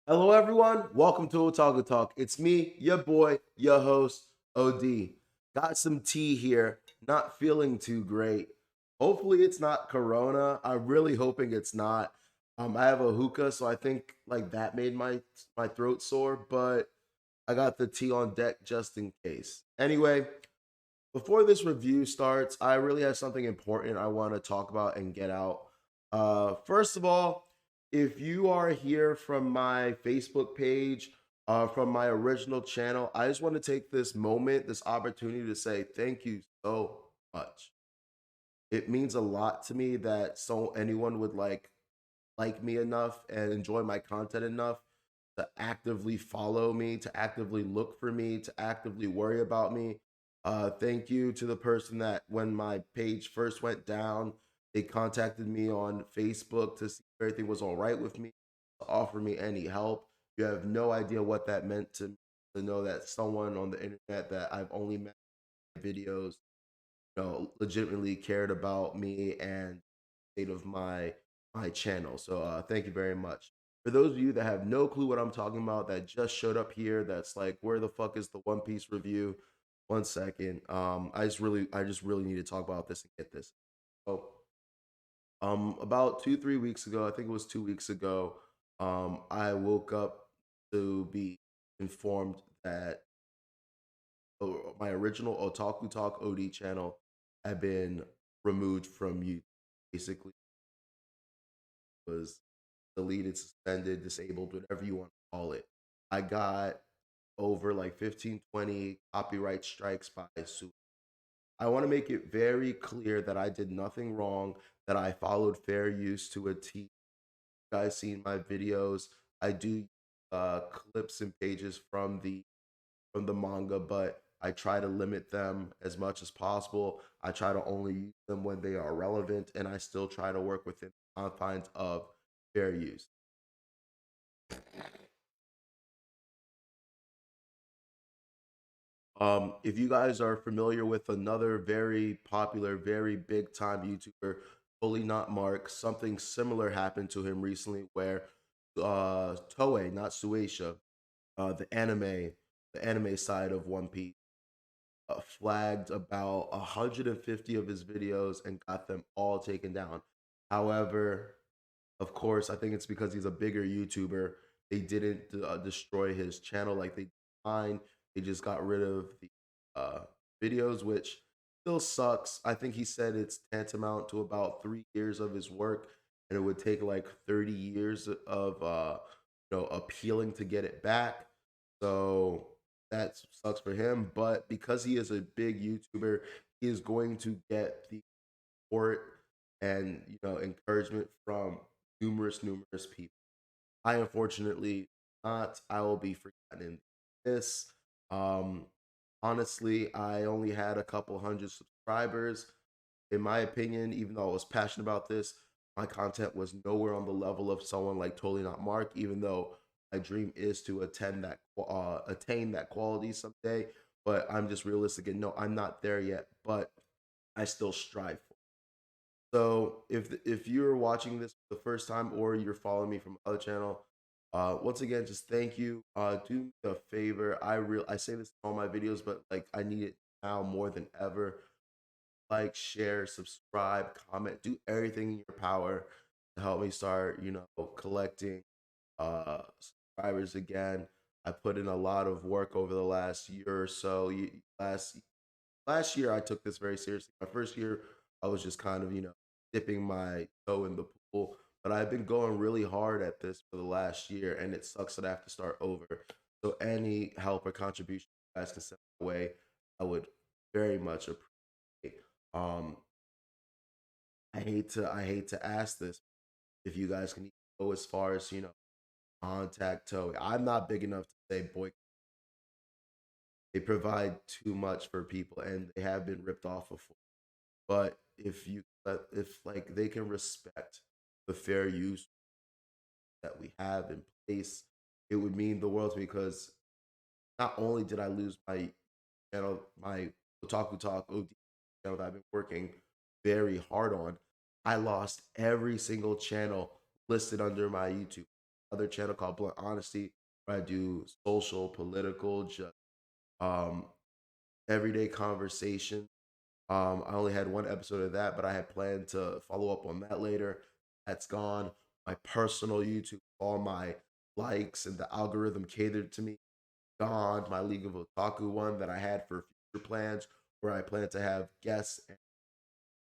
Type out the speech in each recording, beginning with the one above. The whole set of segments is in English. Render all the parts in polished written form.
Hello, everyone. Welcome to Otaku Talk. It's me, your boy, your host, OD. Got some tea here. Not feeling too great. Hopefully, it's not Corona. I'm really hoping it's not. I have a hookah, so I think like that made my throat sore. But I got the tea on deck just in case. Anyway, before this review starts, I really have something important I want to talk about and get out. First of all, if you are here from my Facebook page, from my original channel, I just want to take this moment, this opportunity to say thank you so much. It means a lot to me that anyone would like me enough and enjoy my content enough to actively follow me, to actively look for me, to actively worry about me. Thank you to the person that when my page first went down, they contacted me on Facebook to see if everything was all right with me, to offer me any help. You have no idea what that meant to me to know that someone on the internet that I've only met in videos, legitimately cared about me and state of my channel. So thank you very much. For those of you that have no clue what I'm talking about, that just showed up here, that's like, where the fuck is the One Piece review? One second. I just really need to talk about this and get this. So, about 2 3 weeks ago, I think it was 2 weeks ago, I woke up to be informed that my original Otaku Talk OD channel had been removed from YouTube. Basically, was deleted, suspended, disabled, whatever you want to call it. I got over like 15, 20 copyright strikes by Sue. I want to make it very clear that I did nothing wrong, that I followed fair use to a T. You guys seen my videos. I do clips and pages from the manga, but I try to limit them as much as possible. I try to only use them when they are relevant, and I still try to work within the confines of fair use. If you guys are familiar with another very popular, very big time YouTuber, Fully Not Mark, something similar happened to him recently where Toei, not Sueisha, the anime side of One Piece, flagged about 150 of his videos and got them all taken down. However, of course, I think it's because he's a bigger YouTuber. They didn't destroy his channel like they did mine. They just got rid of the videos, which still sucks. I think he said it's tantamount to about 3 years of his work, and it would take like 30 years of appealing to get it back. So that sucks for him. But because he is a big YouTuber, he is going to get the support and encouragement from numerous people. I unfortunately not. I will be forgotten in this. Um, Honestly, I only had a couple hundred subscribers. In my opinion, even though I was passionate about this, my content was nowhere on the level of someone like Totally Not Mark. Even though my dream is to attain that quality someday, but I'm just realistic and no, I'm not there yet. But I still strive for. So if you're watching this for the first time or you're following me from other channel, once again, just thank you. Do me a favor. I say this in all my videos, but like I need it now more than ever. Like, share, subscribe, comment, do everything in your power to help me start, collecting subscribers again. I put in a lot of work over the last year or so. Last year I took this very seriously. My first year I was just kind of, dipping my toe in the pool, but I've been going really hard at this for the last year and it sucks that I have to start over. So any help or contribution you guys can send my way, I would very much appreciate. Um I hate to ask this if you guys can go as far as, contact Toei. I'm not big enough to say boy, they provide too much for people and they have been ripped off before. But if like they can respect the fair use that we have in place, it would mean the world to me because not only did I lose my channel, my Otaku Talk OD channel that I've been working very hard on, I lost every single channel listed under my YouTube. another channel called Blunt Honesty, where I do social, political, just um, everyday conversation. I only had one episode of that, but I had planned to follow up on that later. That's gone. My personal YouTube, all my likes and the algorithm catered to me, gone. My League of Otaku one that I had for future plans, where I plan to have guests. And,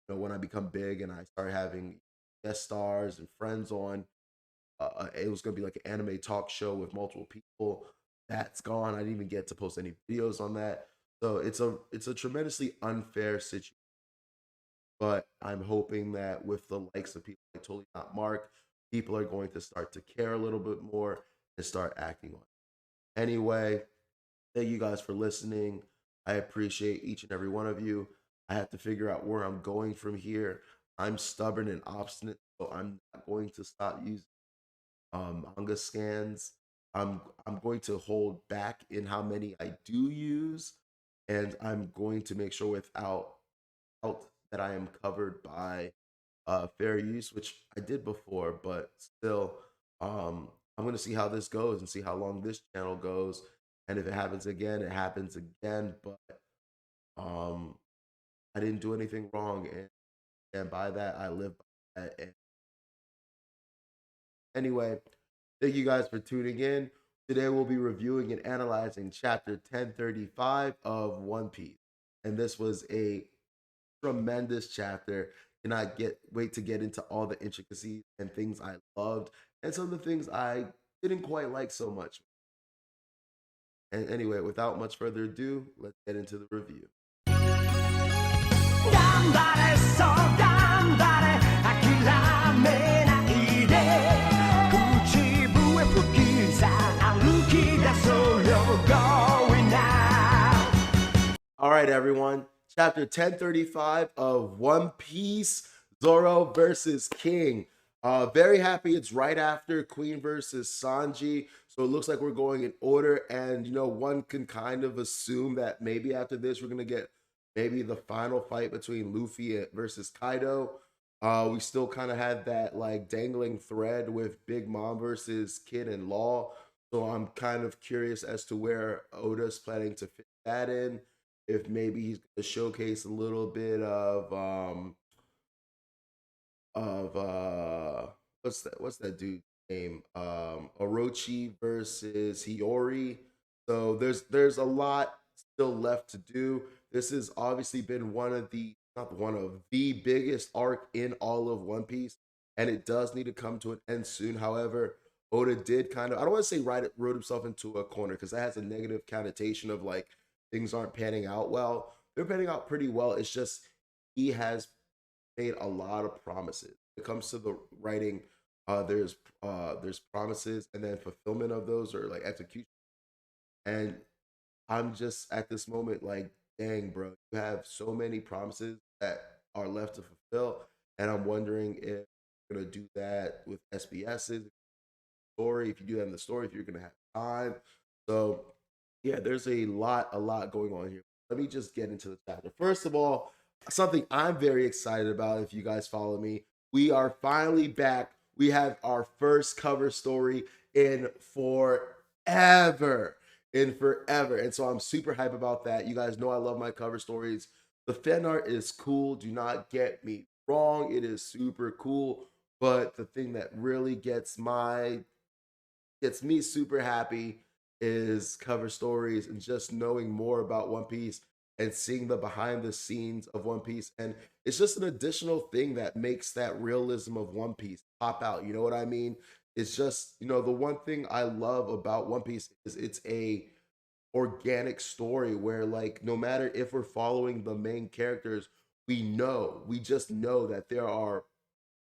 when I become big and I start having guest stars and friends on, it was going to be like an anime talk show with multiple people. That's gone. I didn't even get to post any videos on that. So it's a tremendously unfair situation, but I'm hoping that with the likes of people like Totally Not Mark, people are going to start to care a little bit more and start acting on it. Anyway, thank you guys for listening. I appreciate each and every one of you. I have to figure out where I'm going from here. I'm stubborn and obstinate, so I'm not going to stop using manga scans. I'm going to hold back in how many I do use, and I'm going to make sure without out that I am covered by fair use, which I did before, but still, I'm going to see how this goes and see how long this channel goes. And if it happens again, it happens again. But um, I didn't do anything wrong, and by that, I live by that. And anyway, thank you guys for tuning in. Today, we'll be reviewing and analyzing chapter 1035 of One Piece. And this was a tremendous chapter. Cannot get wait to get into all the intricacies and things I loved and some of the things I didn't quite like so much. And anyway, without much further ado, let's get into the review. All right, everyone. Chapter 1035 of One Piece, Zoro versus King. Very happy it's right after Queen versus Sanji. So it looks like we're going in order. And, one can kind of assume that maybe after this, we're going to get maybe the final fight between Luffy versus Kaido. We still kind of had that like dangling thread with Big Mom versus Kid and Law. So I'm kind of curious as to where Oda's planning to fit that in, if maybe he's going to showcase a little bit of what's that dude's name, Orochi versus Hiyori. So there's a lot still left to do. This has obviously been one of the not one of the biggest arc in all of One Piece, and it does need to come to an end soon. However, Oda did kind of, I don't want to say wrote himself into a corner, because that has a negative connotation of like things aren't panning out well. They're panning out pretty well. It's just he has made a lot of promises. When it comes to the writing, there's promises and then fulfillment of those, or like execution. And I'm just at this moment like, dang, bro, you have so many promises that are left to fulfill, and I'm wondering if you're gonna do that with SBS's story. If you do that in the story, if you're gonna have time. So yeah, there's a lot going on here. Let me just get into the chapter. First of all, something I'm very excited about, if you guys follow me, we are finally back. We have our first cover story in forever. In forever. And so I'm super hype about that. You guys know I love my cover stories. The fan art is cool. Do not get me wrong. It is super cool. But the thing that really gets me super happy is cover stories and just knowing more about One Piece and seeing the behind the scenes of One Piece. And it's just an additional thing that makes that realism of One Piece pop out. You know what I mean? It's just, the one thing I love about One Piece is it's a organic story where, like, no matter if we're following the main characters, we just know that there are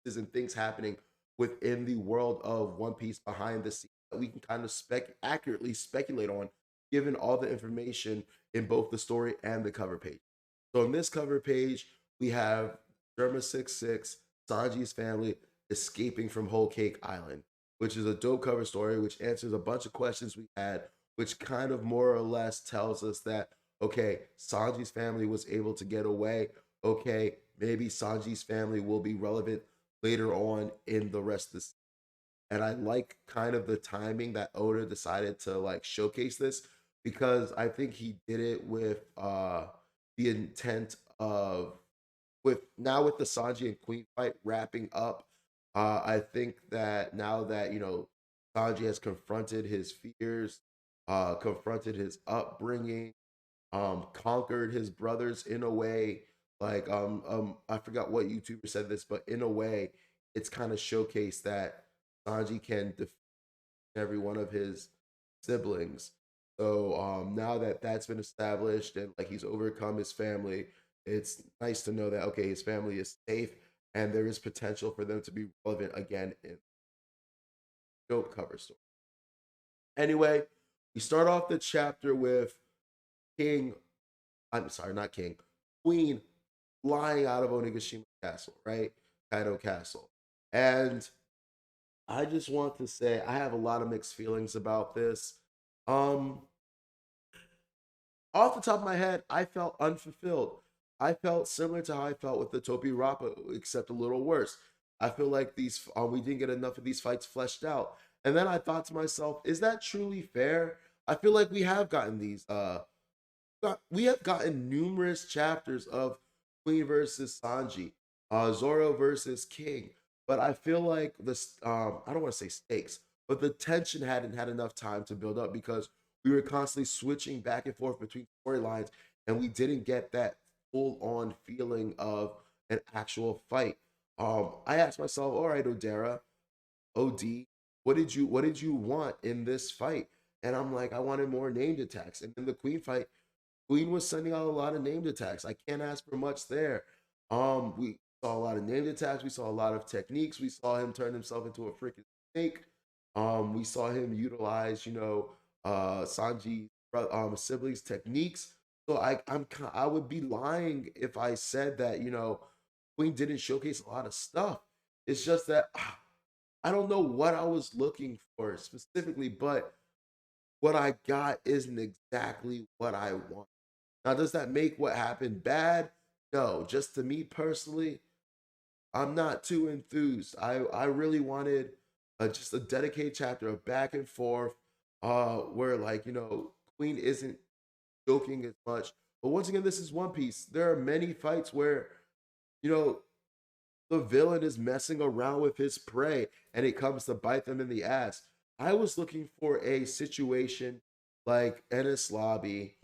and things happening within the world of One Piece behind the scenes that we can kind of accurately speculate on, given all the information in both the story and the cover page. So in this cover page, we have Derma 66, Sanji's family escaping from Whole Cake Island, which is a dope cover story, which answers a bunch of questions we had, which kind of more or less tells us that, okay, Sanji's family was able to get away. Okay, maybe Sanji's family will be relevant later on in the rest of this. And I like kind of the timing that Oda decided to like showcase this, because I think he did it with the intent of, with the Sanji and Queen fight wrapping up. I think that now that Sanji has confronted his fears, confronted his upbringing, conquered his brothers in a way, like I forgot what YouTuber said this, but in a way, it's kind of showcased that Sanji can defeat every one of his siblings. So now that that's been established and like he's overcome his family, it's nice to know that okay, his family is safe and there is potential for them to be relevant again in dope cover story. Anyway, we start off the chapter with King. I'm sorry, not King. Queen flying out of Onigashima Castle, right? Kaido Castle, and I just want to say I have a lot of mixed feelings about this. Um, Off the top of my head, I felt unfulfilled. I felt similar to how I felt with the Topi Rappa, except a little worse. I feel like we didn't get enough of these fights fleshed out. And then I thought to myself, is that truly fair? I feel like we have gotten we have gotten numerous chapters of Queen versus Sanji, Zoro versus King, but I feel like I don't want to say stakes, but the tension hadn't had enough time to build up because we were constantly switching back and forth between storylines, and we didn't get that full on feeling of an actual fight. I asked myself, all right, OD, what did you want in this fight? And I'm like, I wanted more named attacks. And in the Queen fight, Queen was sending out a lot of named attacks. I can't ask for much there. We saw a lot of named attacks. We saw a lot of techniques. We saw him turn himself into a freaking snake. We saw him utilize, Sanji siblings techniques. So I would be lying if I said that Queen didn't showcase a lot of stuff. It's just that I don't know what I was looking for specifically, but what I got isn't exactly what I want. Now, does that make what happened bad? No, just to me personally, I'm not too enthused. I really wanted just a dedicated chapter of back and forth, where like Queen isn't joking as much. But once again, this is One Piece. There are many fights where you know the villain is messing around with his prey and it comes to bite them in the ass. I was looking for a situation like Ennis Lobby,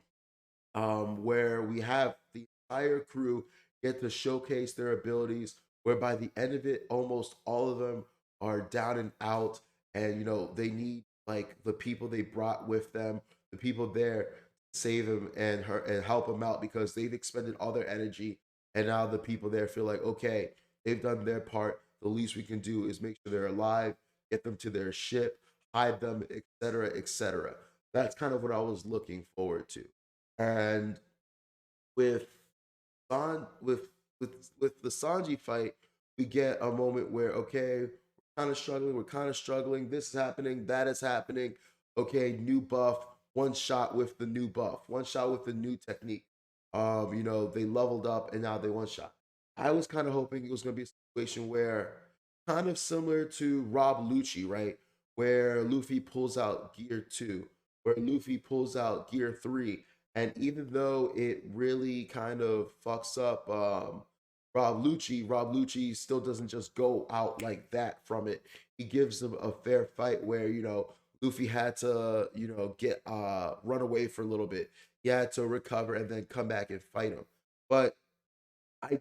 where we have the entire crew get to showcase their abilities, where by the end of it, almost all of them are down and out, and they need like the people they brought with them, the people there to save them and help them out because they've expended all their energy, and now the people there feel like okay, they've done their part. The least we can do is make sure they're alive, get them to their ship, hide them, etc., etc. That's kind of what I was looking forward to. And with San with the Sanji fight, we get a moment where okay, we're kind of struggling. This is happening, that is happening. Okay, new buff, one shot with the new buff, one shot with the new technique. They leveled up and now they one shot. I was kind of hoping it was going to be a situation where kind of similar to Rob Lucci, right? Where Luffy pulls out gear 2, where Luffy pulls out gear 3, and even though it really kind of fucks up Rob Lucci still doesn't just go out like that from it. He gives him a fair fight where, Luffy had to, get run away for a little bit. He had to recover and then come back and fight him. But I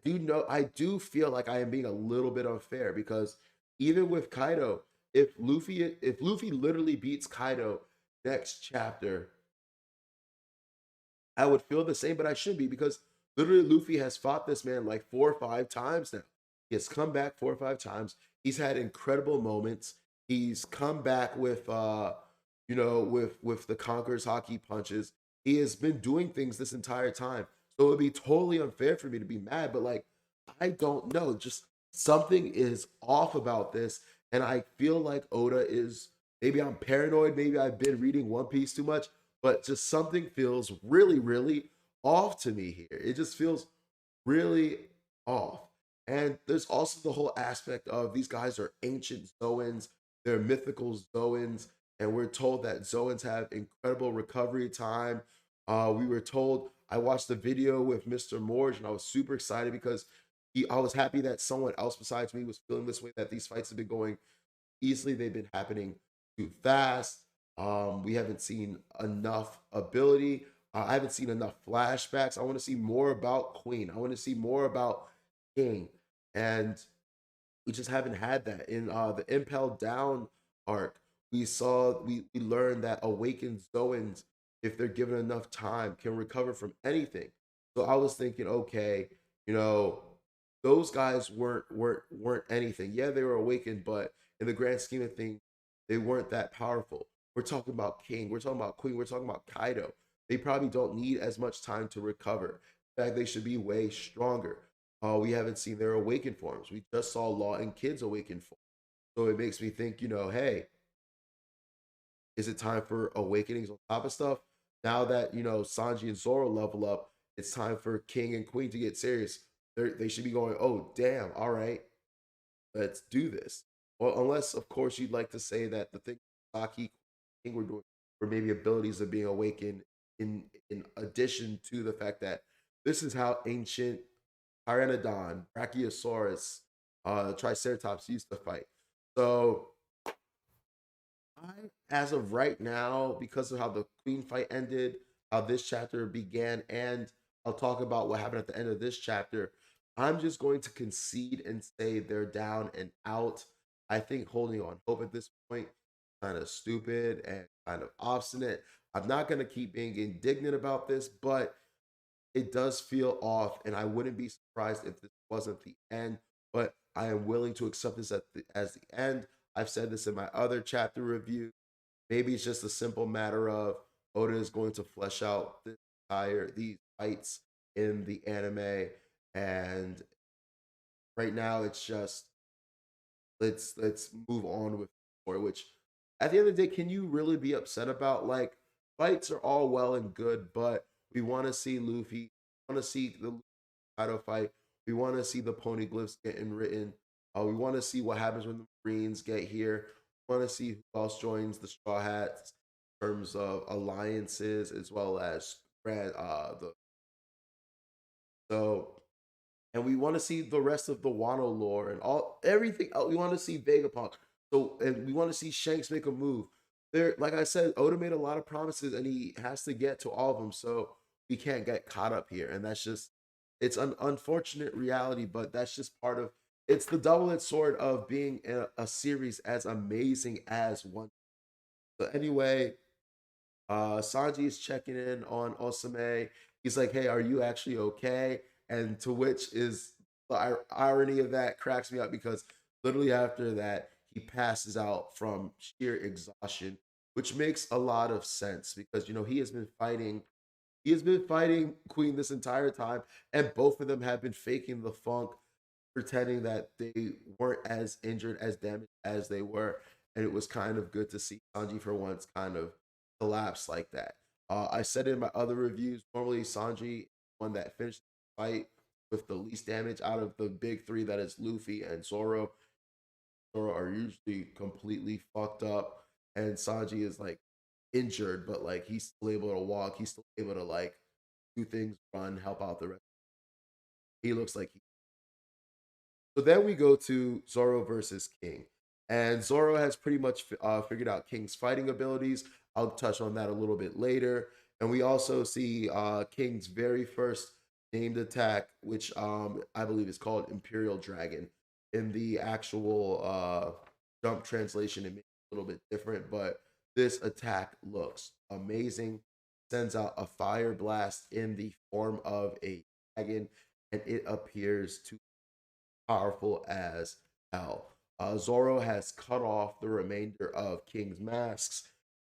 do feel like I am being a little bit unfair because even with Kaido, if Luffy literally beats Kaido next chapter, I would feel the same, but I shouldn't be because literally Luffy has fought this man like 4 or 5 times now. He has come back 4 or 5 times. He's had incredible moments. He's come back with with the Conqueror's hockey punches. He has been doing things this entire time. So it would be totally unfair for me to be mad, but like I don't know. Just something is off about this. And I feel like Oda is, maybe I'm paranoid, maybe I've been reading One Piece too much, but just something feels really, really off to me here. It just feels really off. And there's also the whole aspect of these guys are ancient Zoans. They're mythical Zoans, and we're told that Zoans have incredible recovery time. We were told, I watched the video with Mr. Morge, and I was super excited because I was happy that someone else besides me was feeling this way, that these fights have been going easily. They've been happening too fast. We haven't seen enough ability. I haven't seen enough flashbacks. I want to see more about Queen. I want to see more about King. And we just haven't had that in the Impel Down arc. We learned that awakened Zoans, if they're given enough time, can recover from anything. So I was thinking, okay, you know, those guys weren't anything. Yeah, they were awakened, but in the grand scheme of things, they weren't that powerful. We're talking about King, we're talking about Queen, we're talking about Kaido. They probably don't need as much time to recover. In fact, they should be way stronger. We haven't seen their awakened forms. We just saw Law and Kid's awakened form. So it makes me think, hey, is it time for awakenings on top of stuff? Now that, Sanji and Zoro level up, it's time for King and Queen to get serious. They should be going, oh, damn, all right, let's do this. Well, unless, of course, you'd like to say that the thing Saki King were doing were maybe abilities of being awakened in addition to the fact that this is how ancient Pteranodon, Brachiosaurus, Triceratops used to fight. So as of right now, because of how the Queen fight ended, how this chapter began, and I'll talk about what happened at the end of this chapter, I'm just going to concede and say they're down and out. I think holding on hope at this point kind of stupid and kind of obstinate. I'm not going to keep being indignant about this, but it does feel off, and I wouldn't be surprised if this wasn't the end. But I am willing to accept this as the end. I've said this in my other chapter review. Maybe it's just a simple matter of Oda is going to flesh out these fights in the anime, and right now it's just let's move on with the story. Which at the end of the day, can you really be upset about? Like, fights are all well and good, but we want to see Luffy, want to see the Kaido fight. We want to see the poneglyphs getting written. We want to see what happens when the Marines get here. We want to see who else joins the Straw Hats in terms of alliances as well as the so and we want to see the rest of the Wano lore and all everything. We want to see Vegapunk. So and we want to see Shanks make a move. There, like I said, Oda made a lot of promises and he has to get to all of them. So we can't get caught up here, and that's just it's an unfortunate reality. But that's just part of it's the double-edged sword of being in a series as amazing as one. So anyway, Sanji is checking in on Osame. He's like, "Hey, are you actually okay?" And to which is the irony of that cracks me up because literally after that he passes out from sheer exhaustion, which makes a lot of sense because he has been fighting. He has been fighting Queen this entire time, and both of them have been faking the funk, pretending that they weren't as injured, as damaged as they were. And it was kind of good to see Sanji for once kind of collapse like that. I said in my other reviews, normally Sanji, one that finished the fight with the least damage out of the big three, that is Luffy and Zoro. Zoro are usually completely fucked up, and Sanji is like injured, but like he's still able to walk. He's still able to like do things, run, help out the rest. He looks like so then we go to Zoro versus King. And Zoro has pretty much figured out King's fighting abilities. I'll touch on that a little bit later. And we also see King's very first named attack, which I believe is called Imperial Dragon. In the actual jump translation, it makes it a little bit different, but this attack looks amazing. Sends out a fire blast in the form of a dragon, and it appears to powerful as hell. Zoro has cut off the remainder of King's mask,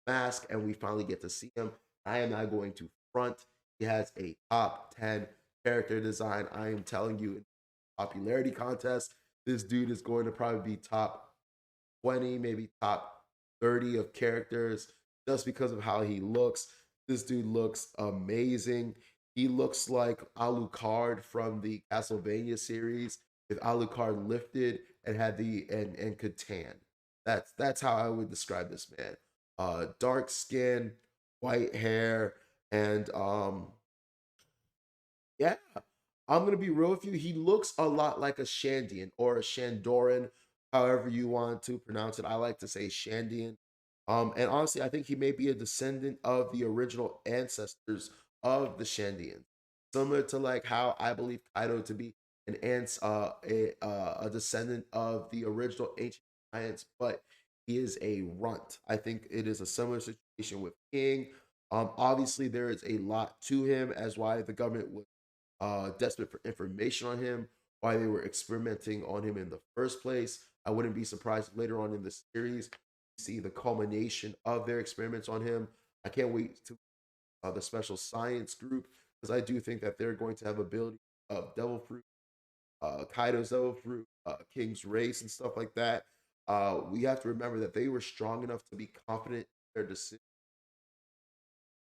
and we finally get to see him. I am not going to front. He has a top 10 character design. I am telling you, in popularity contest, this dude is going to probably be top 20, maybe top 30 of characters just because of how he looks. This dude looks amazing. He looks like Alucard from the Castlevania series if Alucard lifted and had and could tan. That's how I would describe this man. Dark skin, white hair, and yeah, I'm gonna be real with you. He looks a lot like a Shandian or a Shandoran, however you want to pronounce it. I like to say Shandian. And honestly, I think he may be a descendant of the original ancestors of the Shandians, similar to like how I believe Kaido to be a descendant of the original ancient giants, but he is a runt. I think it is a similar situation with King. Obviously, there is a lot to him as why the government would desperate for information on him, why they were experimenting on him in the first place. I wouldn't be surprised if later on in the series we see the culmination of their experiments on him. I can't wait to the special science group because I do think that they're going to have ability of devil fruit, Kaido's devil fruit, King's race, and stuff like that. We have to remember that they were strong enough to be confident in their decision,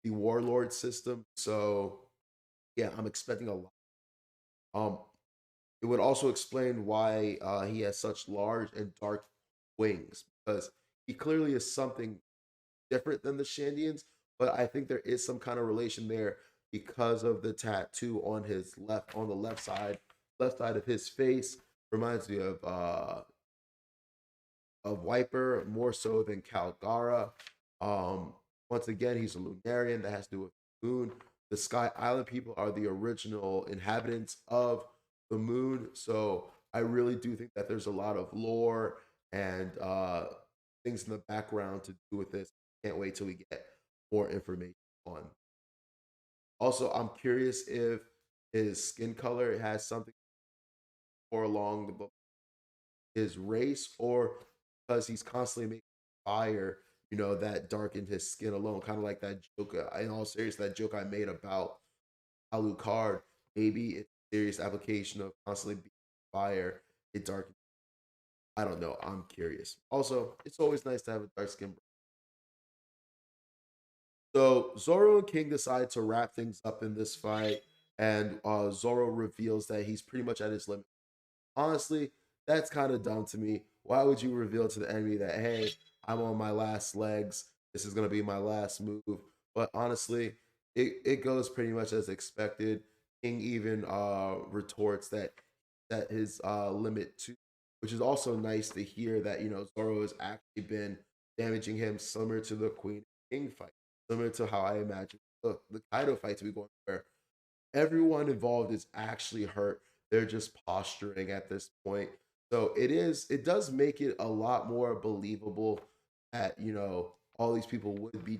the warlord system. So yeah, I'm expecting a lot. Um, It would also explain why he has such large and dark wings because he clearly is something different than the Shandians. But I think there is some kind of relation there because of the tattoo on his on the left side of his face. Reminds me of Wiper more so than Calgara. Um, Once again, he's a Lunarian that has to do with the moon. The Sky Island people are the original inhabitants of the moon. So I really do think that there's a lot of lore and things in the background to do with this. Can't wait till we get more information on. Also, I'm curious if his skin color has something more along his race or because he's constantly making fire, that darkened his skin alone, kind of like that joke. In all seriousness, that joke I made about Alucard, maybe it's a serious application of constantly being fire. It darkens. I don't know. I'm curious. Also, it's always nice to have a dark skin. So Zoro and King decide to wrap things up in this fight, and Zoro reveals that he's pretty much at his limit. Honestly, that's kind of dumb to me. Why would you reveal to the enemy that, hey, I'm on my last legs? This is going to be my last move. But honestly, it goes pretty much as expected. King even retorts that his limit to, which is also nice to hear that, Zoro has actually been damaging him similar to the Queen King fight, similar to how I imagine the Kaido fight to be going, where everyone involved is actually hurt. They're just posturing at this point. So it does make it a lot more believable that, all these people would be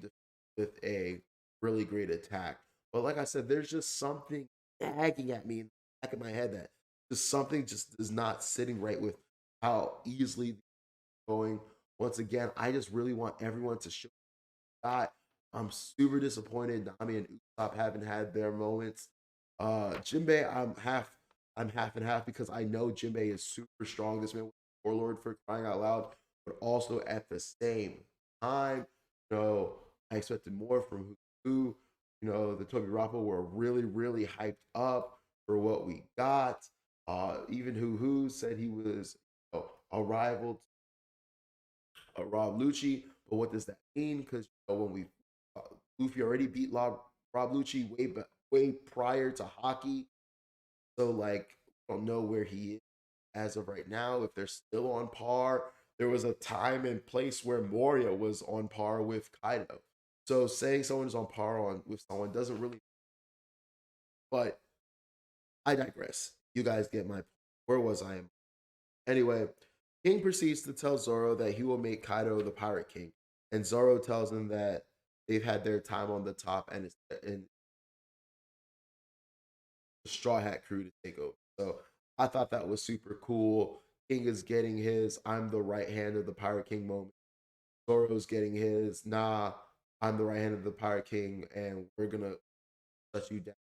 with a really great attack. But like I said, there's just something nagging at me in the back of my head that just something just is not sitting right with how easily going. Once again, I just really want everyone to show that. I'm super disappointed Nami and Usopp haven't had their moments. Jinbei, I'm half and half because I know Jinbei is super strong. This man was a warlord for crying out loud, but also at the same time, I expected more from who. The Toby Rappo were really, really hyped up for what we got. Even who said he was a rival Rob Lucci. But what does that mean? Because when we Luffy already beat Rob Lucci way prior to hockey, so like we don't know where he is as of right now. If they're still on par, there was a time and place where Moria was on par with Kaido. So saying someone is on par with someone doesn't really. But I digress. You guys get my point. Where was I? Anyway, King proceeds to tell Zoro that he will make Kaido the Pirate King, and Zoro tells him that they've had their time on the top and it's and the Straw Hat crew to take over. So I thought that was super cool. King is getting his "I'm the right hand of the Pirate King" moment. Zoro's getting his "Nah, I'm the right hand of the Pirate King, and we're gonna let you down."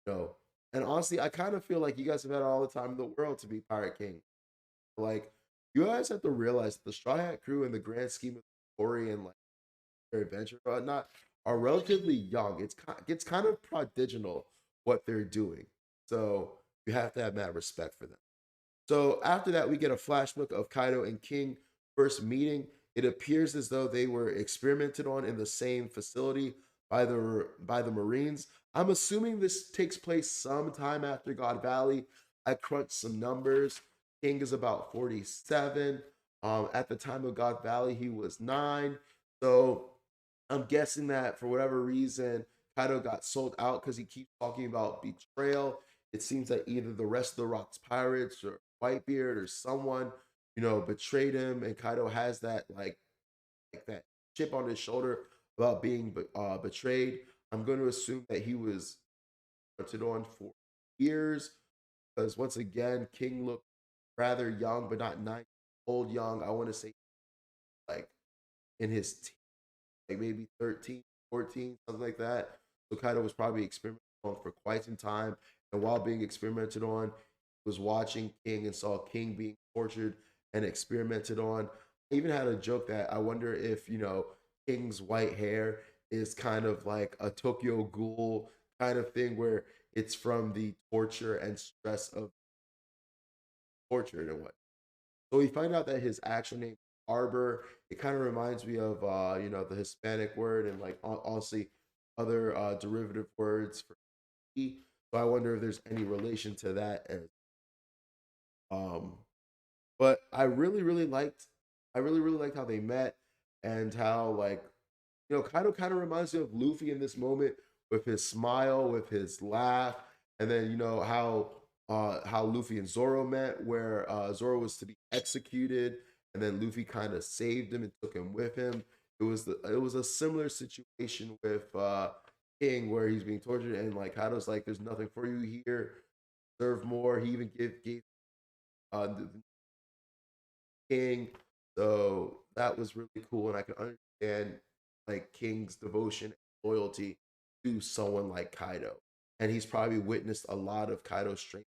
No. And honestly, I kind of feel like you guys have had all the time in the world to be Pirate King. Like, you guys have to realize that the Straw Hat crew in the grand scheme of the story and like their adventure or whatnot are relatively young. It's kind of prodigal what they're doing. So you have to have mad respect for them. So after that, we get a flashback of Kaido and King first meeting. It appears as though they were experimented on in the same facility by the Marines. I'm assuming this takes place sometime after God Valley. I crunched some numbers. King is about 47. At the time of God Valley, he was 9. So I'm guessing that for whatever reason, Kaido got sold out because he keeps talking about betrayal. It seems that either the rest of the Rocks pirates or Whitebeard or someone, betrayed him, and Kaido has that like that chip on his shoulder about being betrayed. I'm going to assume that he was put on for years because once again, King looked rather young, but not 9 old young. I want to say like in his like maybe 13, 14, something like that. So Kaido was probably experimented on for quite some time. And while being experimented on, he was watching King and saw King being tortured and experimented on. I even had a joke that I wonder if, King's white hair is kind of like a Tokyo Ghoul kind of thing where it's from the torture and stress of torture and what. So we find out that his actual name is Arbor. It kind of reminds me of the Hispanic word and like honestly other derivative words for E. So I wonder if there's any relation to that. Um, but I really liked how they met and how like kind of reminds me of Luffy in this moment with his smile, with his laugh, and then how Luffy and Zoro met, where Zoro was to be executed, and then Luffy kind of saved him and took him with him. It was a similar situation with King where he's being tortured and like Kaido's like, "There's nothing for you here. Serve more." He even gave the King. So that was really cool, and I can understand like King's devotion and loyalty to someone like Kaido, and he's probably witnessed a lot of Kaido's strength.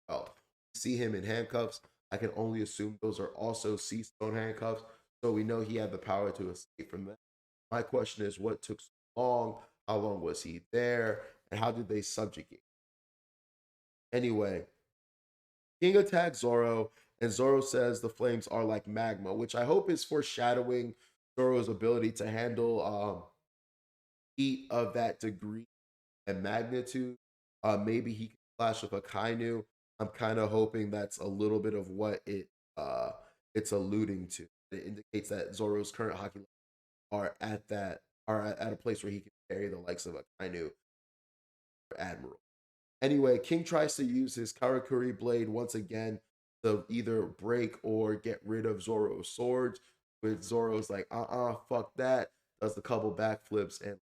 Well, see him in handcuffs. I can only assume those are also sea stone handcuffs, so we know he had the power to escape from that. My question is, what took so long? How long was he there? And how did they subjugate? Anyway, King attacks Zoro, and Zoro says the flames are like magma, which I hope is foreshadowing Zoro's ability to handle heat of that degree and magnitude. Maybe he can flash with a Kainu. I'm kind of hoping that's a little bit of what it's alluding to. It indicates that Zoro's current hockey are at that are at a place where he can carry the likes of a Kainu or Admiral. Anyway, King tries to use his Karakuri blade once again to either break or get rid of Zoro's swords. With Zoro's like, fuck that. Does the couple backflips and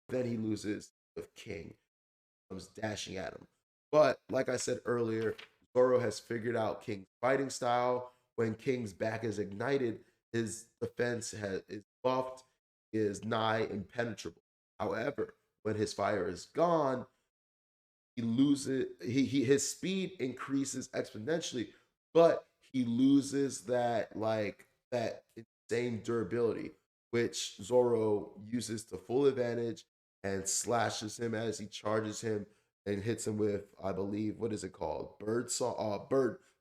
then he loses with King. Comes dashing at him. But like I said earlier, Zoro has figured out King's fighting style. When King's back is ignited, his is buffed, is nigh impenetrable. However, when his fire is gone, he loses he his speed increases exponentially, but he loses that insane durability, which Zoro uses to full advantage and slashes him as he charges him and hits him with, I believe, what is it called? Bird,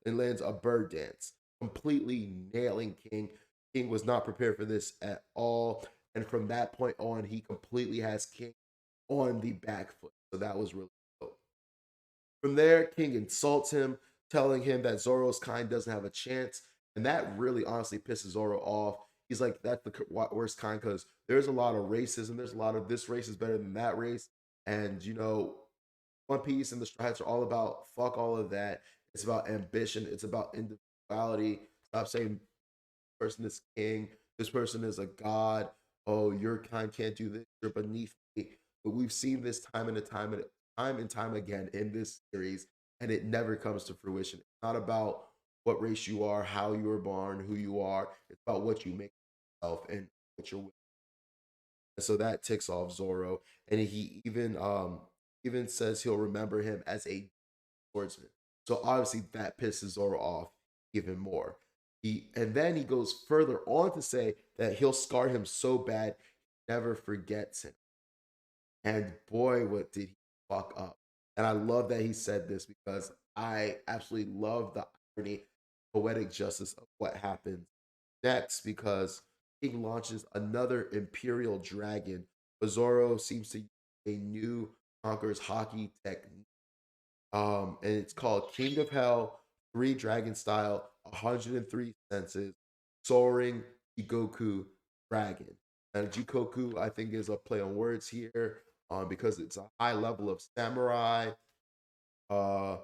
and lands a bird dance, completely nailing King. King was not prepared for this at all. And from that point on, he completely has King on the back foot. So that was really dope. From there, King insults him, telling him that Zoro's kind doesn't have a chance. And that really honestly pisses Zoro off. He's like, that's the worst kind because there's a lot of racism. There's a lot of this race is better than that race. And, One Piece and the Stripes are all about fuck all of that. It's about ambition. It's about individuality. Stop saying person is king. This person is a god. Oh, your kind can't do this. You're beneath me. But we've seen this time and time again in this series, and it never comes to fruition. It's not about what race you are, how you were born, who you are. It's about what you make yourself and what you're with. And so that ticks off Zoro, and he even says he'll remember him as a swordsman. So obviously that pisses Zoro off even more. And then he goes further on to say that he'll scar him so bad he never forgets him. And boy, what did he fuck up. And I love that he said this because I absolutely love the irony, poetic justice of what happens next because King launches another Imperial Dragon. Zoro seems to use a new Conqueror's Hockey technique. And it's called King of Hell, 3 dragon style, 103 senses, soaring Jikoku dragon. And Jikoku, I think, is a play on words here because it's a high level of samurai uh,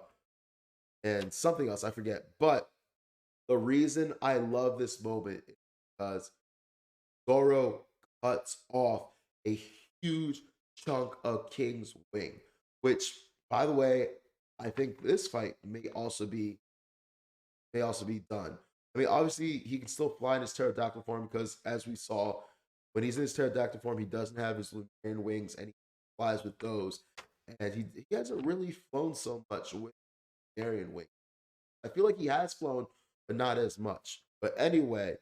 and something else, I forget. But the reason I love this moment is because Zoro cuts off a huge chunk of King's wing, which, by the way, I think this fight may also be done. I mean, obviously, he can still fly in his pterodactyl form because, as we saw, when he's in his pterodactyl form, he doesn't have his Lumerian wings and he flies with those. And he hasn't really flown so much with Lumerian wings. I feel like he has flown, but not as much. But anyway,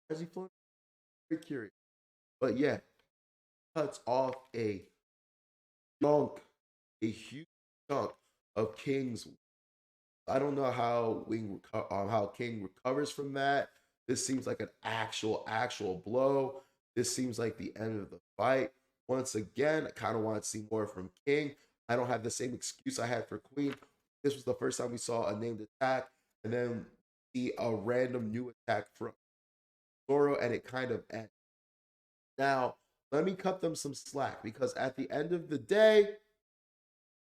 has he flown? Very curious. But yeah, cuts off chunk, a huge chunk of King's. I don't know how King recovers from that. This seems like an actual blow. This seems like the end of the fight. Once again, I kind of want to see more from King. I don't have the same excuse I had for Queen. This was the first time we saw a named attack, and then see a random new attack from Zoro, and it kind of ends. Now, let me cut them some slack because at the end of the day,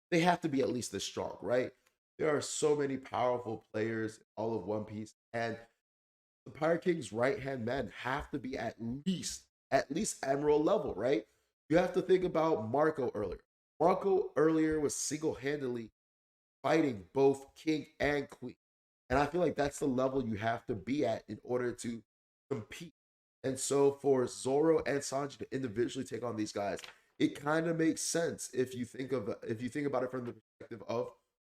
they have to be at least this strong, right? There are so many powerful players in all of One Piece, and the Pirate King's right hand men have to be at least Emerald level, right? You have to think about Marco earlier. Marco earlier was single handedly fighting both king and queen. And I feel like that's the level you have to be at in order to compete. And so for Zoro and Sanji to individually take on these guys, it kind of makes sense if you think about it from the perspective of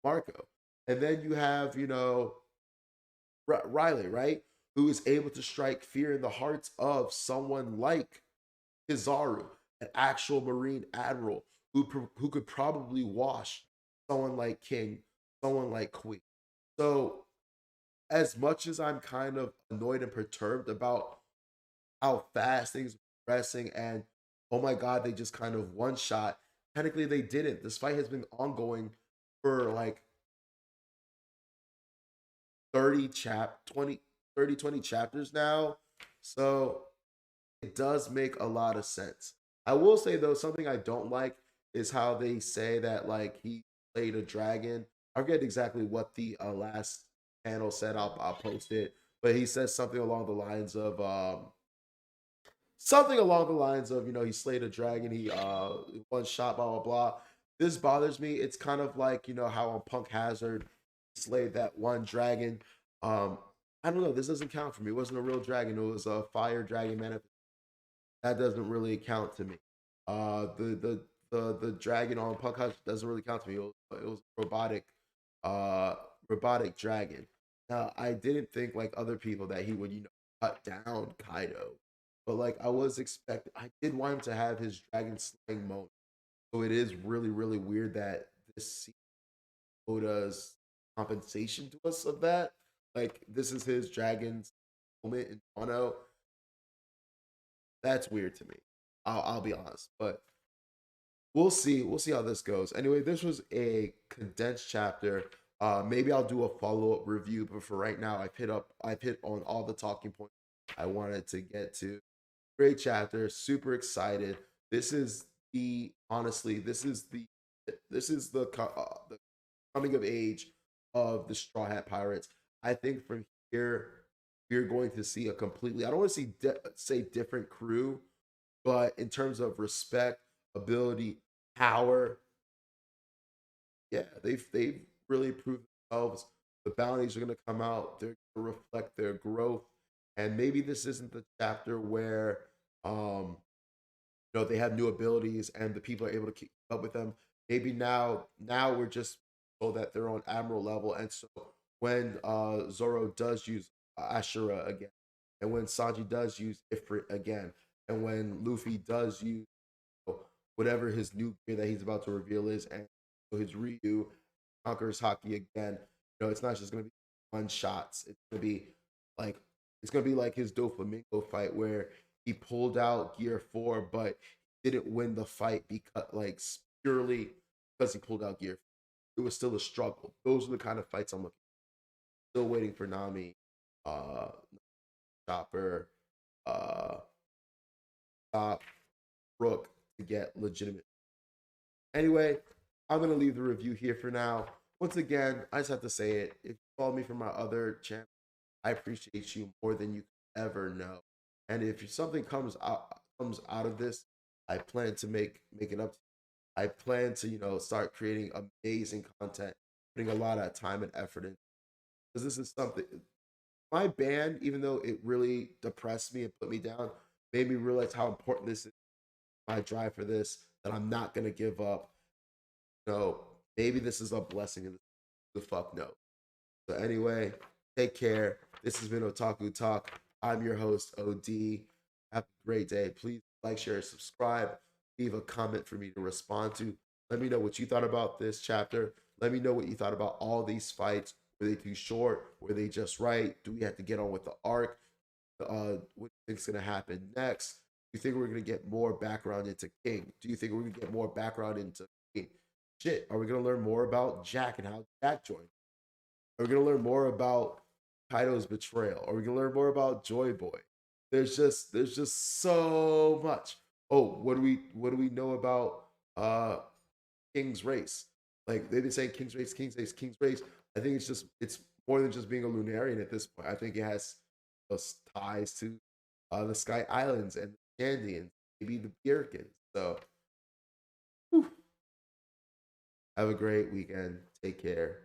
Marco. And then you have, Riley, right? Who is able to strike fear in the hearts of someone like Kizaru, an actual Marine admiral who could probably wash someone like King, someone like Queen. So, as much as I'm kind of annoyed and perturbed about how fast things are progressing, and oh my god, they just kind of one shot. Technically, they didn't. This fight has been ongoing for like 20 chapters now. So it does make a lot of sense. I will say though, something I don't like is how they say that like he played a dragon. I forget exactly what the last panel said. I'll post it, but he says something along the lines of he slayed a dragon, he one shot, blah blah blah. This bothers me. It's kind of like how on Punk Hazard slayed that one dragon. Um, I don't know. This doesn't count for me. It wasn't a real dragon. It was a fire dragon man. That doesn't really count to me. The dragon on Punk Hazard doesn't really count to me. It was uh, robotic dragon. Now I didn't think like other people that he would cut down Kaido, but like I did want him to have his dragon slaying moment. So it is really really weird that this Oda's compensation to us of that. Like this is his dragon's moment in Wano. That's weird to me. I'll be honest, but we'll see. We'll see how this goes. Anyway, this was a condensed chapter. Maybe I'll do a follow up review, but for right now, I've hit on all the talking points I wanted to get to. Great chapter. Super excited. This is the honestly. This is the coming of age of the Straw Hat Pirates. I think from here we're going to see a completely. I don't want to say different crew, but in terms of respect, ability, power, yeah, they've really proved themselves. The bounties are going to come out. They're going to reflect their growth, and maybe this isn't the chapter where they have new abilities and the people are able to keep up with them. Maybe now we're just so that they're on admiral level, and so when Zoro does use Ashura again, and when Sanji does use Ifrit again, and when Luffy does use whatever his new gear that he's about to reveal is, and his Ryu, conquers hockey again. It's not just gonna be one shots. It's gonna be like his Doflamingo fight where he pulled out Gear 4, but didn't win the fight because purely because he pulled out Gear. It was still a struggle. Those are the kind of fights I'm looking. Still waiting for Nami, uh, Chopper, uh, Top, Rook to get legitimate. Anyway, I'm gonna leave the review here for now. Once again, I just have to say it. If you follow me from my other channel, I appreciate you more than you could ever know. And if something comes out of this, I plan to make it up. I plan to start creating amazing content, putting a lot of time and effort in. Because this is something my band, even though it really depressed me and put me down, made me realize how important this is. My drive for this, that I'm not gonna give up. No, maybe this is a blessing. The fuck no. So anyway, take care. This has been Otaku Talk. I'm your host, OD. Have a great day. Please like, share, subscribe. Leave a comment for me to respond to. Let me know what you thought about this chapter. Let me know what you thought about all these fights. Were they too short? Were they just right? Do we have to get on with the arc? What do you think's gonna happen next? Do you think we're gonna get more background into King? Do you think we're gonna get more background into King? Shit, are we gonna learn more about Jack and how Jack joined? Are we gonna learn more about Kaido's betrayal? Are we gonna learn more about Joy Boy? There's just so much. Oh, what do we know about King's race? Like they've been saying King's race, King's race, King's race. I think it's more than just being a Lunarian at this point. I think it has those ties to the Sky Islands and the Shandians, maybe the Birkins. So whew, have a great weekend. Take care.